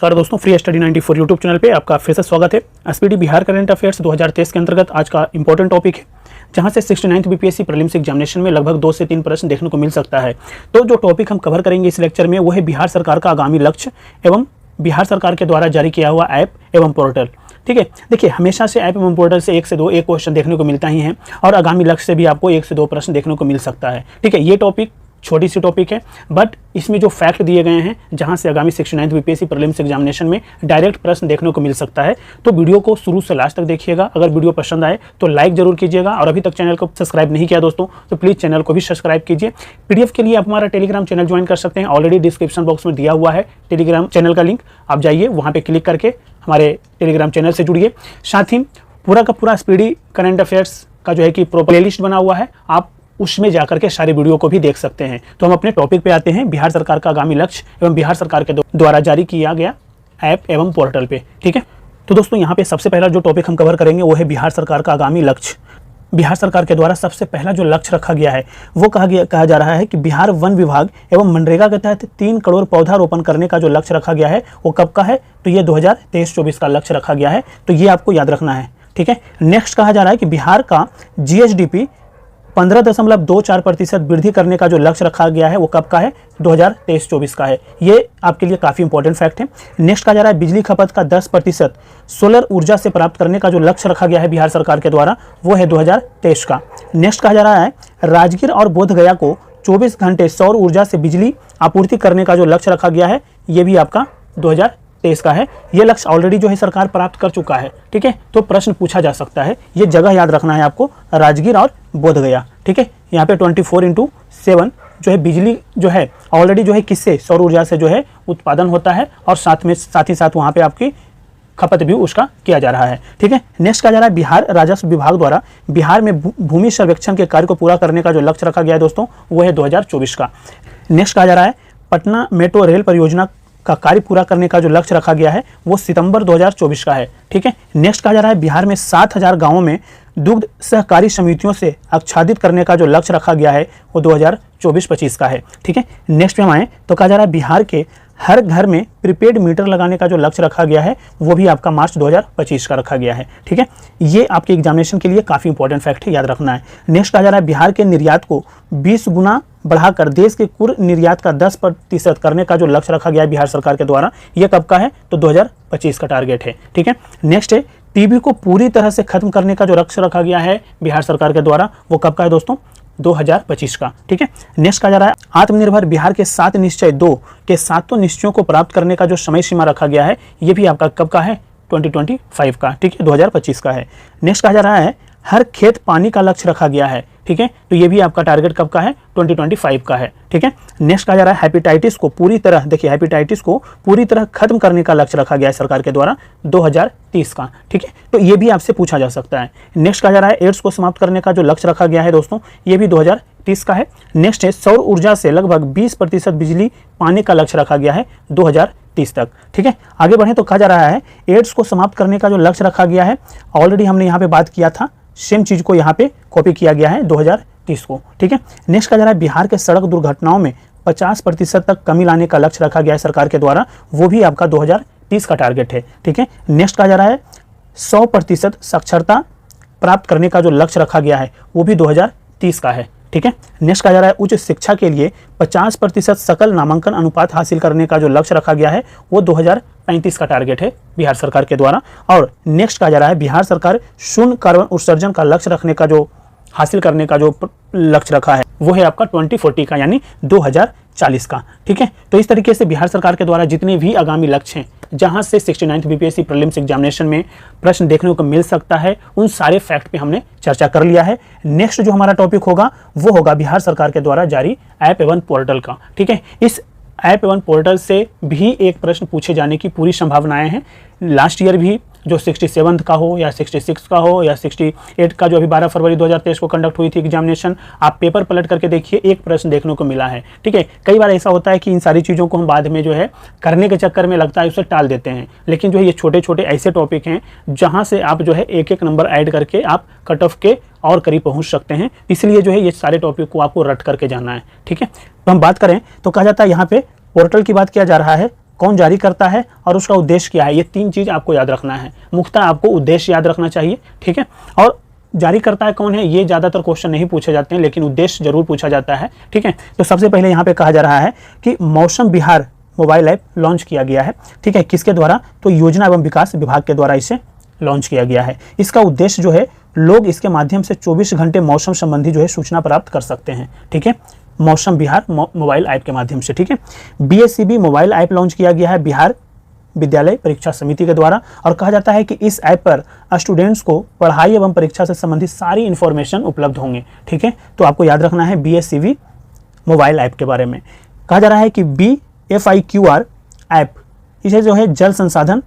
सारे दोस्तों free study 94 YouTube channel पे आपका फिर से स्वागत है। एसपीडी बिहार करंट अफेयर्स 2023 के अंतर्गत आज का इंपॉर्टेंट टॉपिक है, जहां से 69th बीपीएससी प्रीलिम्स एग्जामिनेशन में लगभग 2 से 3 प्रश्न देखने को मिल सकता है। तो जो टॉपिक हम कवर करेंगे इस लेक्चर में वो है बिहार सरकार का आगामी लक्ष्य एवं बिहार सरकार के द्वारा जारी किया हुआ ऐप एवं पोर्टल। ठीक है, देखिए हमेशा से ऐप एवं पोर्टल से 1 से 2 एक क्वेश्चन देखने को मिलता ही है और आगामी लक्ष्य से भी आपको 1 से 2 प्रश्न देखने को मिल सकता है। ठीक है, ये टॉपिक छोटी सी टॉपिक है, बट इसमें जो फैक्ट दिए गए हैं जहां से आगामी 69th बीपीएससी प्रीलिम्स एग्जामिनेशन में डायरेक्ट प्रश्न देखने को मिल सकता है। तो वीडियो को शुरू से लास्ट तक देखिएगा। अगर वीडियो पसंद आए तो लाइक जरूर कीजिएगा और अभी तक चैनल को सब्सक्राइब नहीं किया दोस्तों तो प्लीज़ चैनल को भी सब्सक्राइब कीजिए। पीडीएफ के लिए आप हमारा टेलीग्राम चैनल ज्वाइन कर सकते हैं, ऑलरेडी डिस्क्रिप्शन बॉक्स में दिया हुआ है टेलीग्राम चैनल का लिंक, आप जाइए वहाँ पर क्लिक करके हमारे टेलीग्राम चैनल से जुड़िए। साथ ही पूरा का पूरा स्पीडी करंट अफेयर्स का जो है कि प्ले लिस्ट बना हुआ है, आप उसमें जाकर के सारे वीडियो को भी देख सकते हैं। तो हम अपने टॉपिक पे आते हैं, बिहार सरकार का आगामी लक्ष्य एवं बिहार सरकार के द्वारा जारी किया गया ऐप एवं पोर्टल पे। ठीक है, तो दोस्तों यहाँ पे सबसे पहला जो टॉपिक हम कवर करेंगे वो है बिहार सरकार का आगामी लक्ष्य। बिहार सरकार के द्वारा सबसे पहला जो लक्ष्य रखा गया है वो कहा जा रहा है कि बिहार वन विभाग एवं मनरेगा के तहत 3 करोड़ पौधारोपण करने का जो लक्ष्य रखा गया है वो कब का है, तो ये 2023-24 का लक्ष्य रखा गया है। तो ये आपको याद रखना है। ठीक है, नेक्स्ट कहा जा रहा है कि बिहार का जीएसडीपी 15.24% वृद्धि करने का जो लक्ष्य रखा गया है वो कब का है, 2023-24 का है। ये आपके लिए काफ़ी इंपॉर्टेंट फैक्ट है। नेक्स्ट कहा जा रहा है बिजली खपत का 10% सोलर ऊर्जा से प्राप्त करने का जो लक्ष्य रखा गया है बिहार सरकार के द्वारा वो है 2023 का। नेक्स्ट कहा जा रहा है राजगीर और बोधगया को 24 घंटे सौर ऊर्जा से बिजली आपूर्ति करने का जो लक्ष्य रखा गया है ये भी आपका 2023 का है। ये लक्ष्य ऑलरेडी जो है सरकार प्राप्त कर चुका है। ठीक है, तो प्रश्न पूछा जा सकता है, ये जगह याद रखना है आपको, राजगीर और बोधगया। ठीक है, यहाँ पे 24/7 जो है बिजली जो है ऑलरेडी जो है किससे, सौर ऊर्जा से जो है उत्पादन होता है और साथ ही साथ वहाँ पे आपकी खपत भी उसका किया जा रहा है। ठीक है, नेक्स्ट कहा जा रहा है बिहार राजस्व विभाग द्वारा बिहार में भूमि सर्वेक्षण के कार्य को पूरा करने का जो लक्ष्य रखा गया है दोस्तों वो है 2024 का। नेक्स्ट कहा जा रहा है पटना मेट्रो रेल परियोजना का कार्य पूरा करने का जो लक्ष्य रखा गया है वो सितंबर 2024 का है। ठीक है, नेक्स्ट कहा जा रहा है बिहार में 7000 गांवों में दुग्ध सहकारी समितियों से आच्छादित करने का जो लक्ष्य रखा गया है वो 2024-25 का है। ठीक है, नेक्स्ट पे हम आए तो कहा जा रहा है बिहार के हर घर में प्रीपेड मीटर लगाने का जो लक्ष्य रखा गया है वो भी आपका मार्च 2025 का रखा गया है। ठीक है, ये आपके एग्जामिनेशन के लिए काफ़ी इंपॉर्टेंट फैक्ट है, याद रखना है। नेक्स्ट कहा जा रहा है बिहार के निर्यात को 20 गुना बढ़ाकर देश के कुल निर्यात का 10% करने का जो लक्ष्य रखा गया है बिहार सरकार के द्वारा, ये कब का है, तो 2025 का टारगेट है। ठीक है, नेक्स्ट है टीबी को पूरी तरह से खत्म करने का जो लक्ष्य रखा गया है बिहार सरकार के द्वारा वो कब का है दोस्तों, 2025 का। ठीक है, नेक्स्ट कहा जा रहा है आत्मनिर्भर बिहार के 7 निश्चय 2 के 7 निश्चयों को प्राप्त करने का जो समय सीमा रखा गया है ये भी आपका कब का है, 2025 का। ठीक है, 2025 का है। नेक्स्ट कहा जा रहा है हर खेत पानी का लक्ष्य रखा गया है। ठीक है, तो ये भी आपका टारगेट कब का है, 2025 का है। ठीक है, नेक्स्ट कहा जा रहा है हेपेटाइटिस को पूरी तरह, देखिए हेपेटाइटिस को पूरी तरह खत्म करने का लक्ष्य रखा गया है सरकार के द्वारा 2030 का। ठीक है, तो ये भी आपसे पूछा जा सकता है। नेक्स्ट कहा जा रहा है एड्स को समाप्त करने का जो लक्ष्य रखा गया है दोस्तों ये भी 2030 का है। नेक्स्ट है सौर ऊर्जा से लगभग 20% बिजली पाने का लक्ष्य रखा गया है 2030 तक। ठीक है, आगे बढ़े तो कहा जा रहा है एड्स को समाप्त करने का जो लक्ष्य रखा गया है ऑलरेडी हमने यहाँ पे बात किया था, सेम चीज को यहाँ पे कॉपी किया गया है 2030 को। ठीक है, नेक्स्ट कहा जा रहा है बिहार के सड़क दुर्घटनाओं में 50% तक कमी लाने का लक्ष्य रखा गया है सरकार के द्वारा, वो भी आपका 2030 का टारगेट है। ठीक है, नेक्स्ट कहा जा रहा है 100% साक्षरता प्राप्त करने का जो लक्ष्य रखा गया है वो भी 2030 का है। ठीक है, नेक्स्ट कहा जा रहा है उच्च शिक्षा के लिए 50% सकल नामांकन अनुपात हासिल करने का जो लक्ष्य रखा गया है वो 2035 का टारगेट है बिहार सरकार के द्वारा। और नेक्स्ट कहा जा रहा है बिहार सरकार शून्य कार्बन उत्सर्जन का लक्ष्य रखने का जो हासिल करने का जो लक्ष्य रखा है वो है आपका 2040 का, यानी 2040 का। ठीक है, तो इस तरीके से बिहार सरकार के द्वारा जितने भी आगामी लक्ष्य हैं जहां से 69th बीपीएससी प्रीलिम्स एग्जामिनेशन में प्रश्न देखने को मिल सकता है उन सारे फैक्ट पे हमने चर्चा कर लिया है। नेक्स्ट जो हमारा टॉपिक होगा वो होगा बिहार सरकार के द्वारा जारी ऐप एवं पोर्टल का। ठीक है, इस ऐप एवं पोर्टल से भी एक प्रश्न पूछे जाने की पूरी संभावनाएं हैं। लास्ट ईयर भी जो 67 का हो या 66 का हो या 68 का जो अभी 12 फरवरी 2023 को कंडक्ट हुई थी एग्जामिनेशन, आप पेपर पलट करके देखिए एक प्रश्न देखने को मिला है। ठीक है, कई बार ऐसा होता है कि इन सारी चीज़ों को हम बाद में जो है करने के चक्कर में लगता है उसे टाल देते हैं, लेकिन जो है ये छोटे छोटे ऐसे टॉपिक हैं जहाँ से आप जो है एक एक नंबर ऐड करके आप कट ऑफ के और करीब पहुँच सकते हैं। इसलिए जो है ये सारे टॉपिक को आपको रट करके जाना है। ठीक है, तो हम बात करें तो कहा जाता है यहाँ पे पोर्टल की बात किया जा रहा है कौन जारी करता है और उसका उद्देश्य क्या है, ये 3 चीज़ आपको याद रखना है। मुख्यतः आपको उद्देश्य याद रखना चाहिए, ठीक है। और जारी करता है कौन है, ये ज़्यादातर क्वेश्चन नहीं पूछे जाते हैं, लेकिन उद्देश्य जरूर पूछा जाता है, ठीक है। तो सबसे पहले यहाँ पे कहा जा रहा है कि मौसम बिहार मोबाइल ऐप लॉन्च किया गया है, ठीक है। किसके द्वारा, तो योजना एवं विकास विभाग के द्वारा इसे लॉन्च किया गया है। इसका उद्देश्य जो है, लोग इसके माध्यम से 24 घंटे मौसम संबंधी जो है सूचना प्राप्त कर सकते हैं, ठीक है, मौसम बिहार मोबाइल ऐप के माध्यम से, ठीक है। BSCB मोबाइल ऐप लॉन्च किया गया है बिहार विद्यालय परीक्षा समिति के द्वारा, और कहा जाता है कि इस ऐप पर स्टूडेंट्स को पढ़ाई एवं परीक्षा से संबंधित सारी इन्फॉर्मेशन उपलब्ध होंगे, ठीक है। तो आपको याद रखना है BSCB मोबाइल ऐप के बारे में। कहा जा रहा है कि BFIQR ऐप, इसे जो है जल संसाधन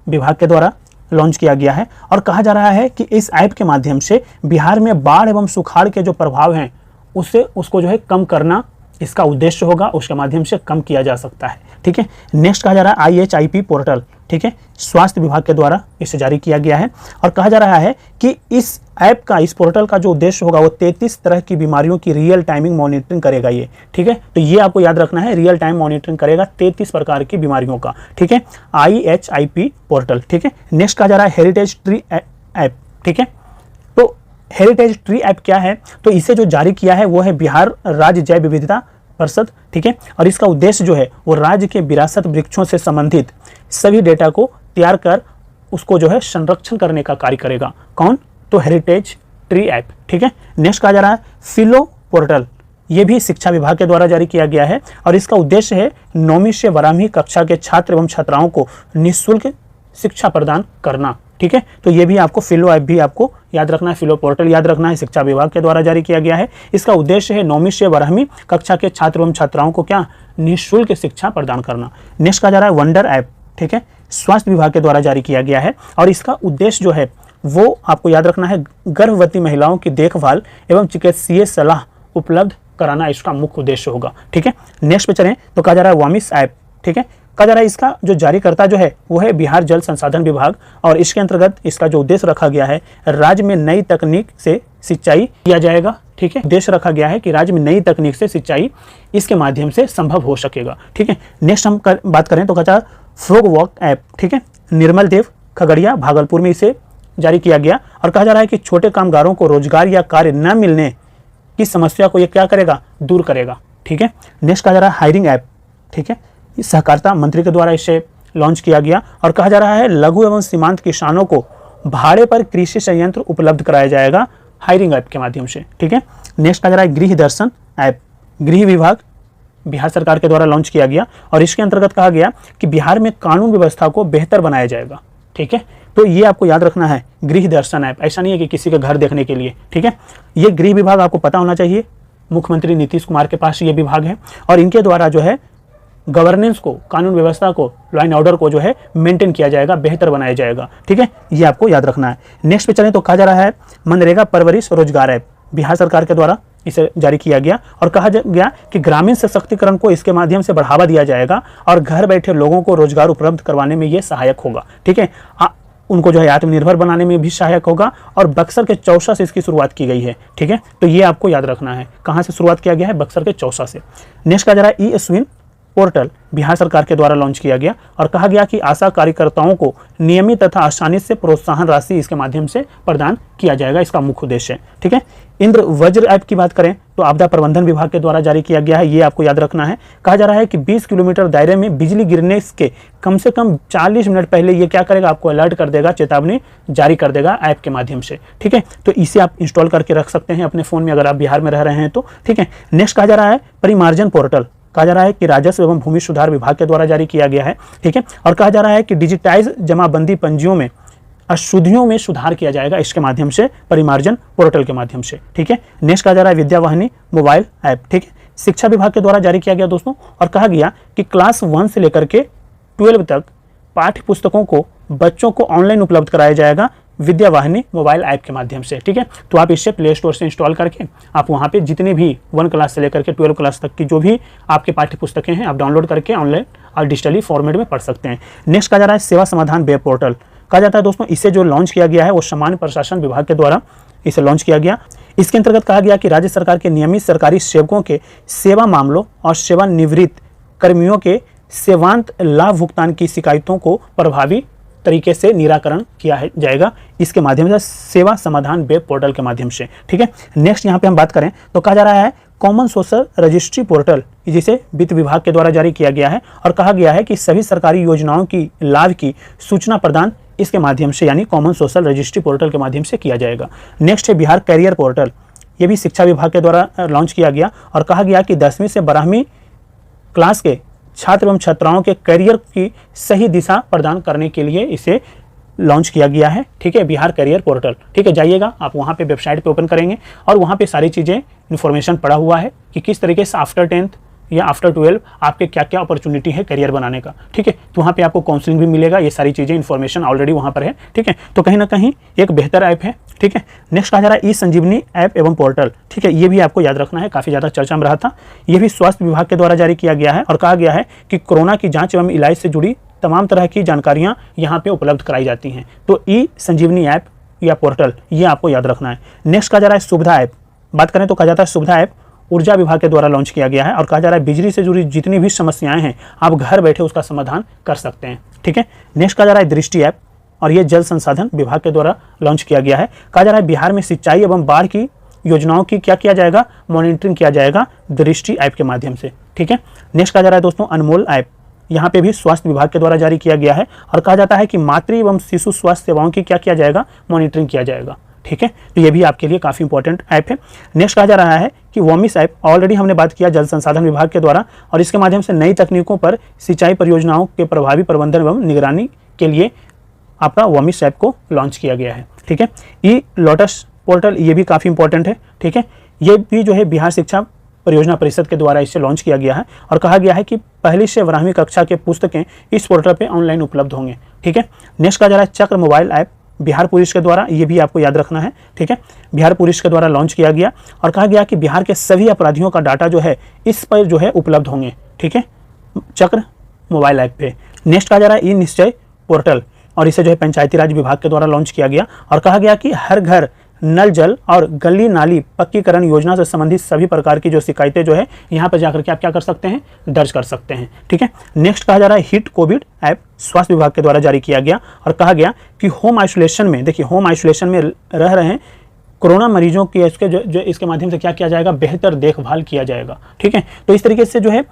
विभाग के द्वारा लॉन्च किया गया है, और कहा जा रहा है कि इस ऐप के माध्यम से बिहार में बाढ़ एवं सुखाड़ के जो प्रभाव हैं उसको जो है कम करना इसका उद्देश्य होगा, उसके माध्यम से कम किया जा सकता है, ठीक है। नेक्स्ट कहा जा रहा है IHIP पोर्टल, ठीक है, स्वास्थ्य विभाग के द्वारा इसे जारी किया गया है, और कहा जा रहा है कि इस ऐप का, इस पोर्टल का जो उद्देश्य होगा वो 33 तरह की बीमारियों की रियल टाइमिंग मॉनिटरिंग करेगा ये, ठीक है। तो ये आपको याद रखना है, रियल टाइम मॉनिटरिंग करेगा 33 प्रकार की बीमारियों का, ठीक है, IHIP पोर्टल, ठीक है। नेक्स्ट कहा जा रहा है हेरिटेज ट्री ऐप, ठीक है। तो हेरिटेज ट्री ऐप क्या है, तो इसे जो जारी किया है वो है बिहार राज्य जैव विविधता परिषद, ठीक है। और इसका उद्देश्य जो है वो राज्य के विरासत वृक्षों से संबंधित सभी डेटा को तैयार कर उसको जो है संरक्षण करने का कार्य करेगा। कौन, तो हेरिटेज ट्री ऐप, ठीक है। नेक्स्ट कहा जा रहा है फिलो पोर्टल, ये भी शिक्षा विभाग के द्वारा जारी किया गया है, और इसका उद्देश्य है 9वीं से 12वीं कक्षा के छात्र एवं छात्राओं को निःशुल्क शिक्षा प्रदान करना, ठीक है। तो ये भी आपको फिलो ऐप भी आपको याद रखना है, फिलो पोर्टल याद रखना है, शिक्षा विभाग के द्वारा जारी किया गया है। इसका उद्देश्य है 9वीं से 12वीं कक्षा के छात्र एवं छात्राओं को क्या, निःशुल्क शिक्षा प्रदान करना। नेक्स्ट कहा जा रहा है वंडर ऐप, ठीक है, स्वास्थ्य विभाग के द्वारा जारी किया गया है, और इसका उद्देश्य जो है वो आपको याद रखना है गर्भवती महिलाओं की देखभाल एवं चिकित्सीय सलाह उपलब्ध कराना इसका मुख्य उद्देश्य होगा, ठीक है। नेक्स्ट पे चलें तो कहा जा रहा है वामिस ऐप, ठीक है। कहा जा रहा है इसका जो जारीकर्ता जो है वो है बिहार जल संसाधन विभाग, और इसके अंतर्गत इसका जो उद्देश्य रखा गया है राज्य में नई तकनीक से सिंचाई किया जाएगा, ठीक है। उद्देश्य रखा गया है कि राज्य में नई तकनीक से सिंचाई इसके माध्यम से संभव हो सकेगा, ठीक है। नेक्स्ट हम बात करें तो कहा फ्रॉग वॉक ऐप, ठीक है, निर्मल देव खगड़िया भागलपुर में इसे जारी किया गया, और कहा जा रहा है कि छोटे कामगारों को रोजगार या कार्य न मिलने की समस्या को ये क्या करेगा, दूर करेगा, ठीक है। नेक्स्ट कहा जा रहा है हायरिंग ऐप, ठीक है, सहकारिता मंत्री के द्वारा इसे लॉन्च किया गया, और कहा जा रहा है लघु एवं सीमांत किसानों को भाड़े पर कृषि संयंत्र उपलब्ध कराया जाएगा हायरिंग ऐप के माध्यम से, ठीक है। नेक्स्ट कहा जा रहा है गृह दर्शन ऐप, गृह विभाग बिहार सरकार के द्वारा लॉन्च किया गया, और इसके अंतर्गत कहा गया कि बिहार में कानून व्यवस्था को बेहतर बनाया जाएगा, ठीक है। तो ये आपको याद रखना है गृह दर्शन ऐप, ऐसा नहीं है कि किसी के घर देखने के लिए, ठीक है। ये गृह विभाग आपको पता होना चाहिए, मुख्यमंत्री नीतीश कुमार के पास ये विभाग है, और इनके द्वारा जो है गवर्नेंस को, कानून व्यवस्था को, लॉ एंड ऑर्डर को जो है मेंटेन किया जाएगा, बेहतर बनाया जाएगा, ठीक है। ये आपको याद रखना है। नेक्स्ट पे चलें तो कहा जा रहा है मनरेगा परवरिश रोजगार ऐप, बिहार सरकार के द्वारा इसे जारी किया गया, और कहा गया कि ग्रामीण सशक्तिकरण को इसके माध्यम से बढ़ावा दिया जाएगा, और घर बैठे लोगों को रोजगार उपलब्ध करवाने में ये सहायक होगा, ठीक है। उनको जो है आत्मनिर्भर बनाने में भी सहायक होगा, और बक्सर के चौसा से इसकी शुरुआत की गई है, ठीक है। तो ये आपको याद रखना है, कहाँ से शुरुआत किया गया है, बक्सर के चौसा से। नेक्स्ट कहा जा रहा है ई-स्विन पोर्टल बिहार सरकार के द्वारा लॉन्च किया गया, और कहा गया कि आशा कार्यकर्ताओं को नियमित तथा आसानी से प्रोत्साहन राशि इसके माध्यम से प्रदान किया जाएगा, इसका मुख्य उद्देश्य है, ठीक है। इंद्र वज्र ऐप की बात करें तो आपदा प्रबंधन विभाग के द्वारा जारी किया गया है, ये आपको याद रखना है। कहा जा रहा है कि 20 किलोमीटर दायरे में बिजली गिरने के कम से कम 40 मिनट पहले ये क्या करेगा, आपको अलर्ट कर देगा, चेतावनी जारी कर देगा ऐप के माध्यम से, ठीक है। तो इसे आप इंस्टॉल करके रख सकते हैं अपने फोन में अगर आप बिहार में रह रहे हैं तो, ठीक है। नेक्स्ट कहा जा रहा है परिमार्जन पोर्टल, कहा जा रहा है कि राजस्व एवं भूमि सुधार विभाग के द्वारा जारी किया गया है, ठीक है। और कहा जा रहा है कि डिजिटाइज जमाबंदी पंजियों में अशुद्धियों में सुधार किया जाएगा इसके माध्यम से, परिमार्जन पोर्टल के माध्यम से, ठीक है। नेक्स्ट कहा जा रहा है विद्यावाहिनी मोबाइल ऐप, ठीक है, शिक्षा विभाग के द्वारा जारी किया गया दोस्तों, और कहा गया कि क्लास 1 से लेकर के 12 तक पाठ्य पुस्तकों को बच्चों को ऑनलाइन उपलब्ध कराया जाएगा विद्यावाहिनी मोबाइल ऐप के माध्यम से, ठीक है। तो आप इसे प्ले स्टोर से इंस्टॉल करके आप वहाँ पे जितने भी 1 क्लास से लेकर के 12 क्लास तक की जो भी आपके पाठ्य पुस्तकें हैं आप डाउनलोड करके ऑनलाइन और डिजिटली फॉर्मेट में पढ़ सकते हैं। नेक्स्ट कहा जा रहा है सेवा समाधान वेब पोर्टल, कहा जाता है दोस्तों इसे जो लॉन्च किया गया है वो सामान्य प्रशासन विभाग के द्वारा इसे लॉन्च किया गया। इसके अंतर्गत कहा गया कि राज्य सरकार के नियमित सरकारी सेवकों के सेवा मामलों और सेवानिवृत्त कर्मियों के सेवांत लाभ भुगतान की शिकायतों को प्रभावी तरीके से निराकरण किया जाएगा इसके माध्यम से, सेवा समाधान वेब पोर्टल के माध्यम से। ठीक है, नेक्स्ट यहाँ पे हम बात करें तो कहा जा रहा है कॉमन सोशल रजिस्ट्री पोर्टल, जिसे वित्त विभाग के द्वारा जारी किया गया है और कहा गया है कि सभी सरकारी योजनाओं की लाभ की सूचना प्रदान इसके माध्यम से यानी कॉमन सोशल रजिस्ट्री पोर्टल के माध्यम से किया जाएगा। नेक्स्ट है बिहार कैरियर पोर्टल, ये भी शिक्षा विभाग के द्वारा लॉन्च किया गया और कहा गया कि 10वीं से 12वीं क्लास के छात्र एवं छात्राओं के करियर की सही दिशा प्रदान करने के लिए इसे लॉन्च किया गया है। ठीक है, बिहार करियर पोर्टल। ठीक है, जाइएगा आप वहाँ पे वेबसाइट पे ओपन करेंगे और वहाँ पे सारी चीज़ें इन्फॉर्मेशन पड़ा हुआ है कि किस तरीके से आफ्टर 10th या आफ्टर 12 आपके क्या क्या अपॉर्चुनिटी है करियर बनाने का। ठीक है, तो वहाँ पे आपको काउंसलिंग भी मिलेगा, ये सारी चीज़ें इन्फॉर्मेशन ऑलरेडी वहाँ पर है। ठीक है, तो कहीं ना कहीं एक बेहतर ऐप है। ठीक है, नेक्स्ट कहा जा रहा है ई संजीवनी ऐप एवं पोर्टल। ठीक है, ये भी आपको याद रखना है, काफ़ी ज़्यादा चर्चा में रहा था। ये भी स्वास्थ्य विभाग के द्वारा जारी किया गया है और कहा गया है कि कोरोना की जाँच एवं इलाज से जुड़ी तमाम तरह की जानकारियाँ यहाँ पे उपलब्ध कराई जाती हैं। तो ई संजीवनी ऐप या पोर्टल ये आपको याद रखना है। नेक्स्ट कहा जा रहा है सुविधा ऐप। बात करें तो कहा जाता है सुविधा ऐप ऊर्जा विभाग के द्वारा लॉन्च किया गया है और कहा जा रहा है बिजली से जुड़ी जितनी भी समस्याएं हैं आप घर बैठे उसका समाधान कर सकते हैं। ठीक है, नेक्स्ट कहा जा रहा है दृष्टि ऐप और ये जल संसाधन विभाग के द्वारा लॉन्च किया गया है। कहा जा रहा है बिहार में सिंचाई एवं बाढ़ की योजनाओं की क्या किया जाएगा, मॉनिटरिंग किया जाएगा दृष्टि ऐप के माध्यम से। ठीक है, नेक्स्ट कहा जा रहा है दोस्तों अनमोल ऐप, यहाँ पे भी स्वास्थ्य विभाग के द्वारा जारी किया गया है और कहा जाता है कि मातृ एवं शिशु स्वास्थ्य सेवाओं की क्या किया जाएगा, मॉनिटरिंग किया जाएगा। ठीक है, तो ये भी आपके लिए काफ़ी इंपॉर्टेंट ऐप है। नेक्स्ट कहा जा रहा है कि वॉमिस ऐप, ऑलरेडी हमने बात किया जल संसाधन विभाग के द्वारा और इसके माध्यम से नई तकनीकों पर सिंचाई परियोजनाओं के प्रभावी प्रबंधन एवं निगरानी के लिए आपका वॉमिस ऐप को लॉन्च किया गया है। ठीक है, ई लोटस पोर्टल ये भी काफ़ी इंपॉर्टेंट है। ठीक है, ये भी जो है बिहार शिक्षा परियोजना परिषद के द्वारा इसे लॉन्च किया गया है और कहा गया है कि पहली से 12वीं कक्षा के पुस्तकें इस पोर्टल पे ऑनलाइन उपलब्ध होंगे। ठीक है, नेक्स्ट कहा जा रहा है चक्र मोबाइल ऐप, बिहार पुलिस के द्वारा, ये भी आपको याद रखना है। ठीक है, बिहार पुलिस के द्वारा लॉन्च किया गया और कहा गया कि बिहार के सभी अपराधियों का डाटा जो है इस पर जो है उपलब्ध होंगे। ठीक है, चक्र मोबाइल ऐप पे। नेक्स्ट कहा जा रहा है ई निश्चय पोर्टल और इसे जो है पंचायती राज विभाग के द्वारा लॉन्च किया गया और कहा गया कि हर घर नल जल और गली नाली पक्कीकरण योजना से संबंधित सभी प्रकार की जो शिकायतें जो है यहाँ पर जाकर के आप क्या कर सकते हैं, दर्ज कर सकते हैं। ठीक है, नेक्स्ट कहा जा रहा है हिट कोविड ऐप, स्वास्थ्य विभाग के द्वारा जारी किया गया और कहा गया कि होम आइसोलेशन में, देखिए होम आइसोलेशन में रह रहे हैं कोरोना मरीजों की इसके माध्यम से क्या किया जाएगा, बेहतर देखभाल किया जाएगा। ठीक है, तो इस तरीके से जो है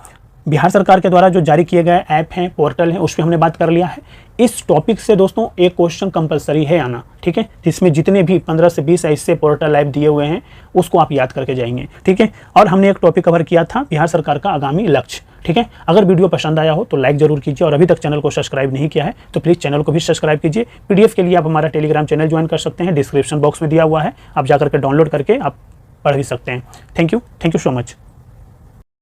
बिहार सरकार के द्वारा जो जारी किए गए ऐप हैं, पोर्टल हैं, उस पर हमने बात कर लिया है। इस टॉपिक से दोस्तों एक क्वेश्चन कंपलसरी है आना। ठीक है, जिसमें जितने भी 15 से 20 ऐसे पोर्टल ऐप दिए हुए हैं उसको आप याद करके जाएंगे। ठीक है, और हमने एक टॉपिक कवर किया था बिहार सरकार का आगामी लक्ष्य। ठीक है, अगर वीडियो पसंद आया हो तो लाइक जरूर कीजिए और अभी तक चैनल को सब्सक्राइब नहीं किया है तो प्लीज़ चैनल को भी सब्सक्राइब कीजिए। पीडीएफ के लिए आप हमारा टेलीग्राम चैनल ज्वाइन कर सकते हैं, डिस्क्रिप्शन बॉक्स में दिया हुआ है, आप जाकर के डाउनलोड करके आप पढ़ भी सकते हैं। Thank you so much.